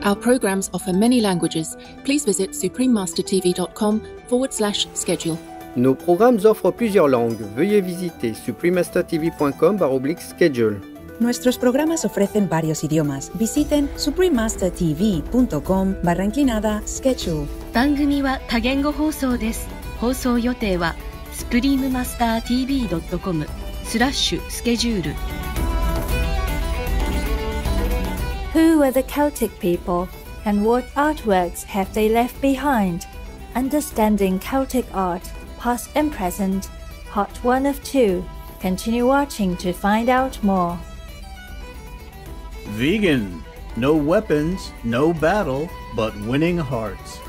Our programs offer many languages. Please visit suprememastertv.com/schedule. Nos programmes offrent plusieurs langues. Veuillez visiter suprememastertv.com/schedule. Nuestros programas ofrecen varios idiomas. Visiten suprememastertv.com/schedule. 番組は多言語放送です。放送予定は suprememastertv.com/schedule。 Who were the Celtic people, and what artworks have they left behind? Understanding Celtic art, past and present, Part 1 of 2. Continue watching to find out more. Vegan. No weapons, no battle, but winning hearts.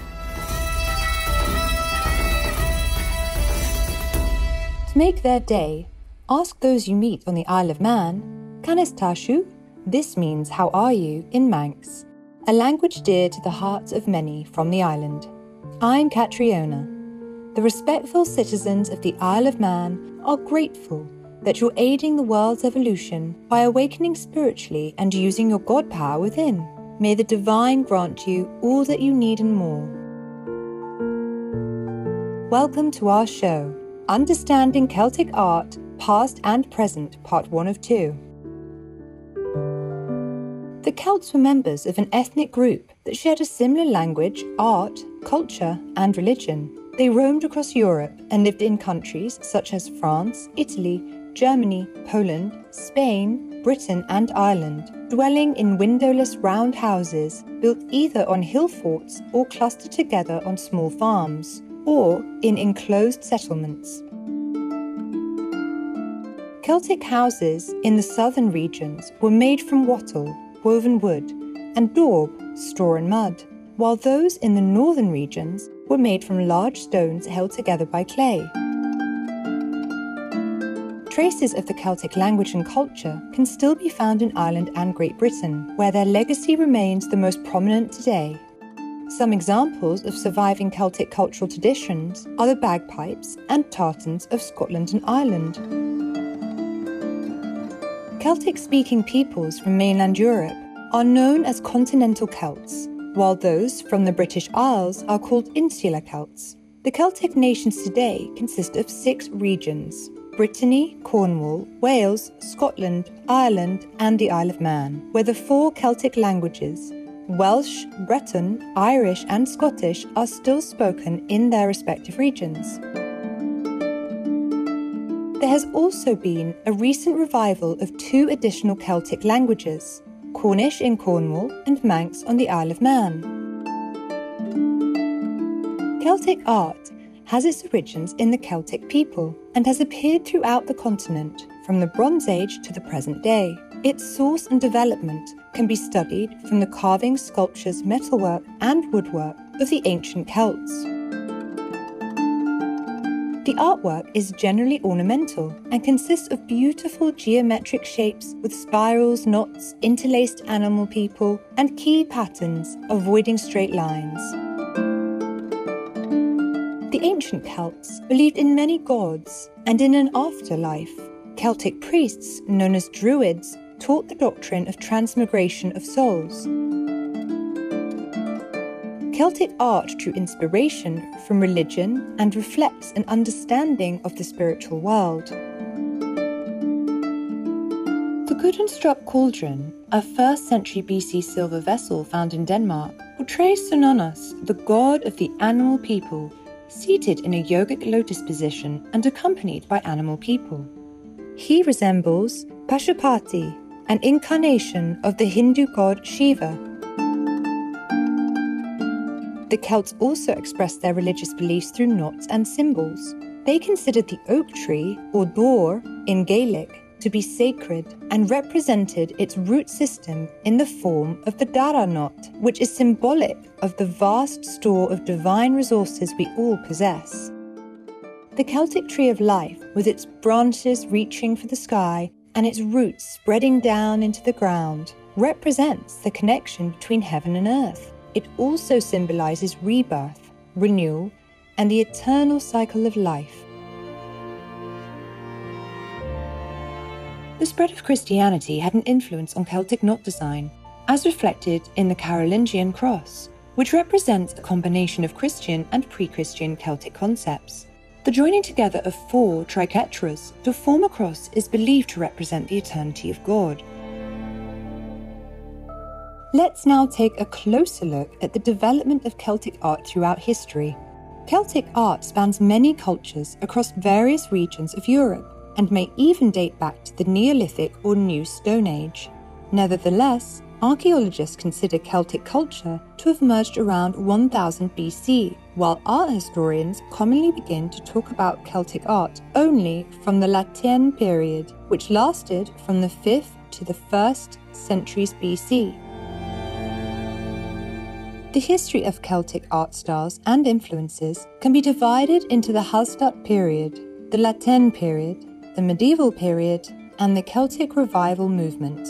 To make their day, ask those you meet on the Isle of Man, Canis Tashu? This means how are you in Manx, a language dear to the hearts of many from the island. I'm Catriona. The respectful citizens of the Isle of Man are grateful that you're aiding the world's evolution by awakening spiritually and using your God power within. May the divine grant you all that you need and more. Welcome to our show, Understanding Celtic Art, Past and Present, Part 1 of 2. The Celts were members of an ethnic group that shared a similar language, art, culture, and religion. They roamed across Europe and lived in countries such as France, Italy, Germany, Poland, Spain, Britain, and Ireland, dwelling in windowless round houses built either on hill forts or clustered together on small farms, or in enclosed settlements. Celtic houses in the southern regions were made from wattle, woven wood, and daub, straw and mud, while those in the northern regions were made from large stones held together by clay. Traces of the Celtic language and culture can still be found in Ireland and Great Britain, where their legacy remains the most prominent today. Some examples of surviving Celtic cultural traditions are the bagpipes and tartans of Scotland and Ireland. Celtic-speaking peoples from mainland Europe are known as continental Celts, while those from the British Isles are called insular Celts. The Celtic nations today consist of 6 regions: Brittany, Cornwall, Wales, Scotland, Ireland, and the Isle of Man, where the 4 Celtic languages, Welsh, Breton, Irish, and Scottish, are still spoken in their respective regions. There has also been a recent revival of 2 additional Celtic languages, Cornish in Cornwall and Manx on the Isle of Man. Celtic art has its origins in the Celtic people and has appeared throughout the continent from the Bronze Age to the present day. Its source and development can be studied from the carving, sculptures, metalwork, and woodwork of the ancient Celts. The artwork is generally ornamental and consists of beautiful geometric shapes with spirals, knots, interlaced animal people, and key patterns avoiding straight lines. The ancient Celts believed in many gods and in an afterlife. Celtic priests, known as Druids, taught the doctrine of transmigration of souls. Celtic art drew inspiration from religion and reflects an understanding of the spiritual world. The Gudrunstrup cauldron, a 1st century BC silver vessel found in Denmark, portrays Cernunnos, the god of the animal people, seated in a yogic lotus position and accompanied by animal people. He resembles Pashupati, an incarnation of the Hindu god Shiva. The Celts also expressed their religious beliefs through knots and symbols. They considered the oak tree, or dor in Gaelic, to be sacred and represented its root system in the form of the Dara knot, which is symbolic of the vast store of divine resources we all possess. The Celtic tree of life, with its branches reaching for the sky and its roots spreading down into the ground, represents the connection between heaven and earth. It also symbolizes rebirth, renewal, and the eternal cycle of life. The spread of Christianity had an influence on Celtic knot design. as reflected in the Carolingian cross, which represents a combination of Christian and pre-Christian Celtic concepts. The joining together of 4 triquetras to form a cross is believed to represent the eternity of God. Let's now take a closer look at the development of Celtic art throughout history. Celtic art spans many cultures across various regions of Europe and may even date back to the Neolithic or New Stone Age. Nevertheless, archaeologists consider Celtic culture to have emerged around 1000 BC, while art historians commonly begin to talk about Celtic art only from the Latin period, which lasted from the 5th to the 1st centuries BC. The history of Celtic art styles and influences can be divided into the Hallstatt period, the Latin period, the medieval period, and the Celtic revival movement.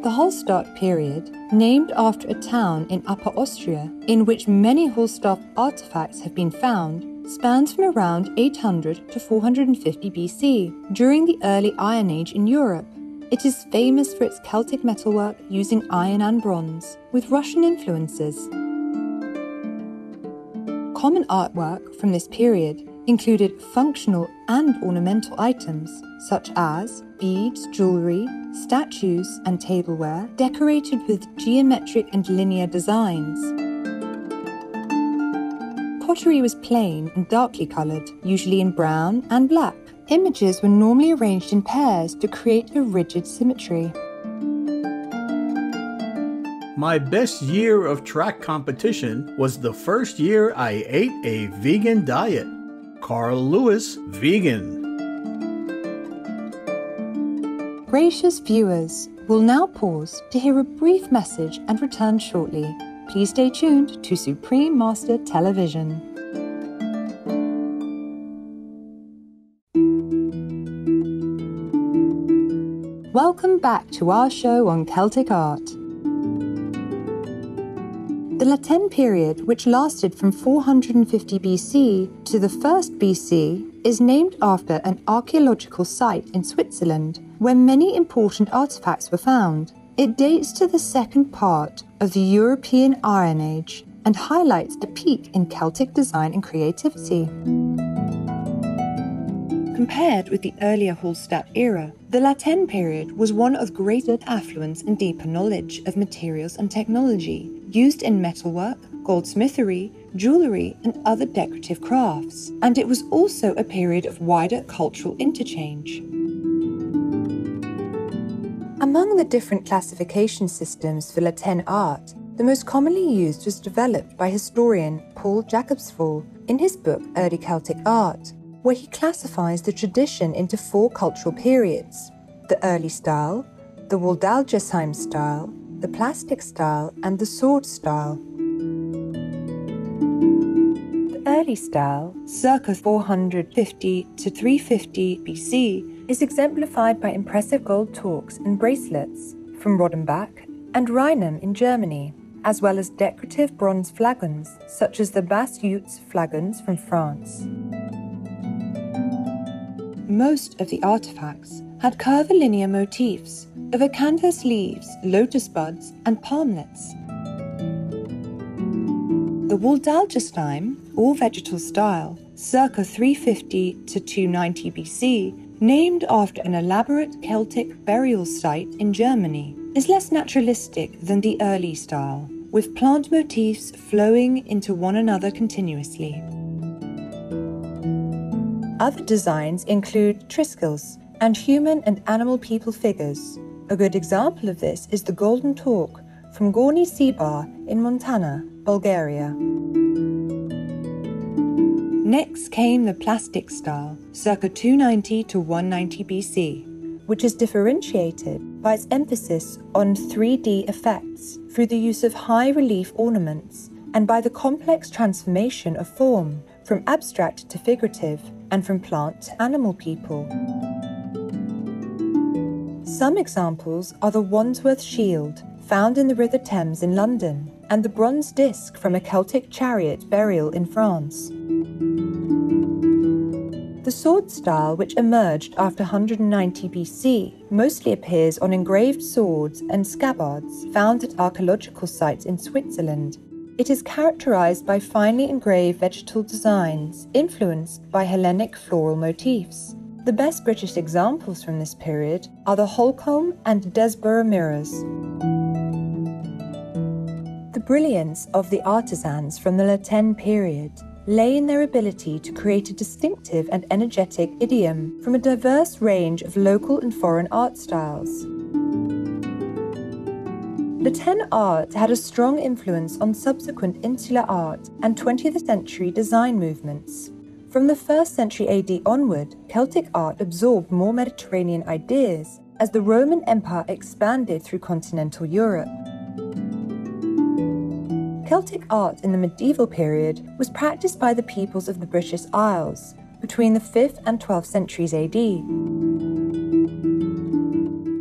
The Hallstatt period, named after a town in Upper Austria in which many Hallstatt artifacts have been found, spans from around 800 to 450 BC, during the early Iron Age in Europe. It is famous for its Celtic metalwork using iron and bronze, with Russian influences. Common artwork from this period included functional and ornamental items, such as beads, jewellery, statues and tableware decorated with geometric and linear designs. Pottery was plain and darkly coloured, usually in brown and black. Images were normally arranged in pairs to create a rigid symmetry. My best year of track competition was the first year I ate a vegan diet. Carl Lewis, vegan. Gracious viewers, we'll now pause to hear a brief message and return shortly. Please stay tuned to Supreme Master Television. Welcome back to our show on Celtic art. The Latin period, which lasted from 450 BC to the 1st BC, is named after an archaeological site in Switzerland where many important artifacts were found. It dates to the second part of the European Iron Age and highlights a peak in Celtic design and creativity. Compared with the earlier Hallstatt era, the Latin period was one of greater affluence and deeper knowledge of materials and technology used in metalwork, goldsmithery, jewellery and other decorative crafts, and it was also a period of wider cultural interchange. Among the different classification systems for Latin art, the most commonly used was developed by historian Paul Jacobsfall in his book Early Celtic Art, where he classifies the tradition into 4 cultural periods: the early style, the Waldalgesheim style, the plastic style, and the sword style. The early style, circa 450 to 350 BC, is exemplified by impressive gold torques and bracelets from Rodenbach and Rheinum in Germany, as well as decorative bronze flagons such as the Basse-Jutz flagons from France. Most of the artifacts had curvilinear motifs of acanthus leaves, lotus buds, and palmlets. The Waldalgesheim, or vegetal style, circa 350 to 290 BC, named after an elaborate Celtic burial site in Germany, is less naturalistic than the early style, with plant motifs flowing into one another continuously. Other designs include triskels and human and animal people figures. A good example of this is the golden torque from Gorny Seabar in Montana, Bulgaria. Next came the plastic style, circa 290 to 190 BC, which is differentiated by its emphasis on 3D effects through the use of high-relief ornaments and by the complex transformation of form from abstract to figurative and from plant to animal people. Some examples are the Wandsworth Shield, found in the River Thames in London, and the bronze disc from a Celtic chariot burial in France. The sword style, which emerged after 190 BC, mostly appears on engraved swords and scabbards found at archaeological sites in Switzerland. It is characterized by finely engraved vegetal designs influenced by Hellenic floral motifs. The best British examples from this period are the Holcombe and Desborough mirrors. The brilliance of the artisans from the La Tène period lay in their ability to create a distinctive and energetic idiom from a diverse range of local and foreign art styles. La Tène art had a strong influence on subsequent insular art and 20th century design movements. From the 1st century AD onward, Celtic art absorbed more Mediterranean ideas as the Roman Empire expanded through continental Europe. Celtic art in the medieval period was practiced by the peoples of the British Isles between the 5th and 12th centuries AD.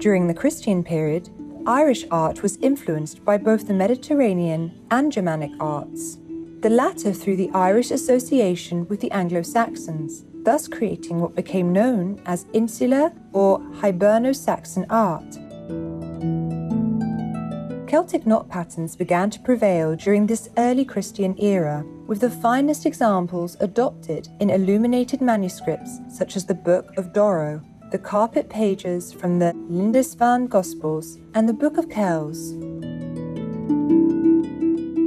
During the Christian period, Irish art was influenced by both the Mediterranean and Germanic arts, the latter through the Irish association with the Anglo-Saxons, thus creating what became known as insular or Hiberno-Saxon art. Celtic knot patterns began to prevail during this early Christian era, with the finest examples adopted in illuminated manuscripts such as the Book of Doro, the carpet pages from the Lindisfarne Gospels, and the Book of Kells.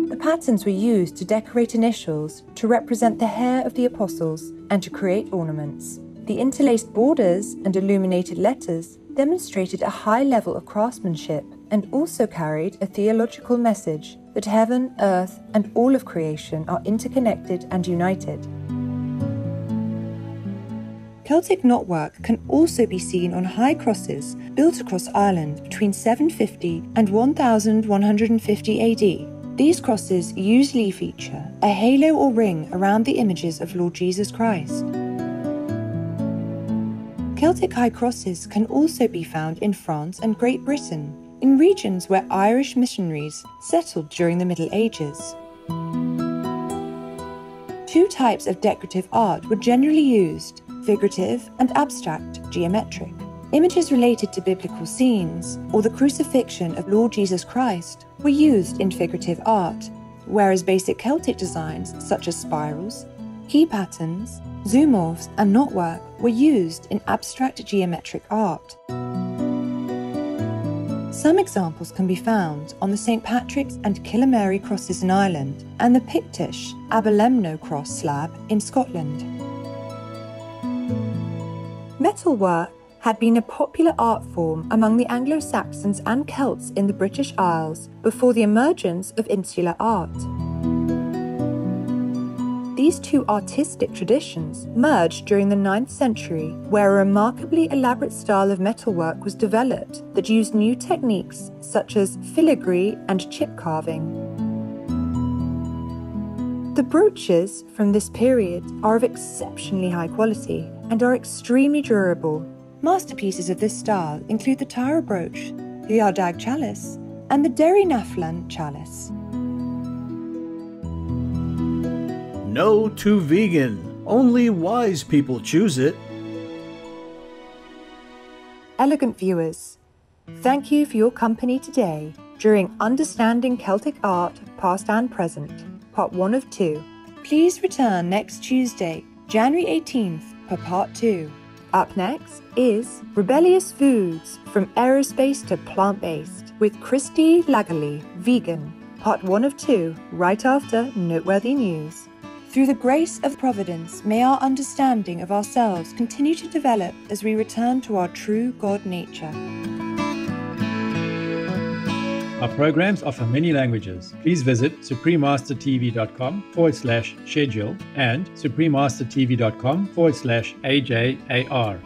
The patterns were used to decorate initials to represent the hair of the apostles and to create ornaments. The interlaced borders and illuminated letters demonstrated a high level of craftsmanship and also carried a theological message that heaven, earth, and all of creation are interconnected and united. Celtic knotwork can also be seen on high crosses built across Ireland between 750 and 1150 AD. These crosses usually feature a halo or ring around the images of Lord Jesus Christ. Celtic high crosses can also be found in France and Great Britain, in regions where Irish missionaries settled during the Middle Ages. Two types of decorative art were generally used: figurative and abstract geometric. Images related to biblical scenes or the crucifixion of Lord Jesus Christ were used in figurative art, whereas basic Celtic designs such as spirals, key patterns, zoomorphs, and knotwork were used in abstract geometric art. Some examples can be found on the St. Patrick's and Killamary crosses in Ireland and the Pictish Aberlemno cross slab in Scotland. Metalwork had been a popular art form among the Anglo-Saxons and Celts in the British Isles before the emergence of insular art. These two artistic traditions merged during the 9th century, where a remarkably elaborate style of metalwork was developed that used new techniques such as filigree and chip carving. The brooches from this period are of exceptionally high quality and are extremely durable. Masterpieces of this style include the Tara brooch, the Ardag chalice, and the Derry Naflan chalice. No to vegan. Only wise people choose it. Elegant viewers, thank you for your company today during Understanding Celtic Art, Past and Present, Part 1 of 2. Please return next Tuesday, January 18th, for Part 2. Up next is Rebellious Foods, From Aerospace to Plant-Based, with Christy Lagerley, Vegan, Part 1 of 2, right after Noteworthy News. Through the grace of Providence, may our understanding of ourselves continue to develop as we return to our true God nature. Our programs offer many languages. Please visit suprememastertv.com/schedule and suprememastertv.com/AJAR.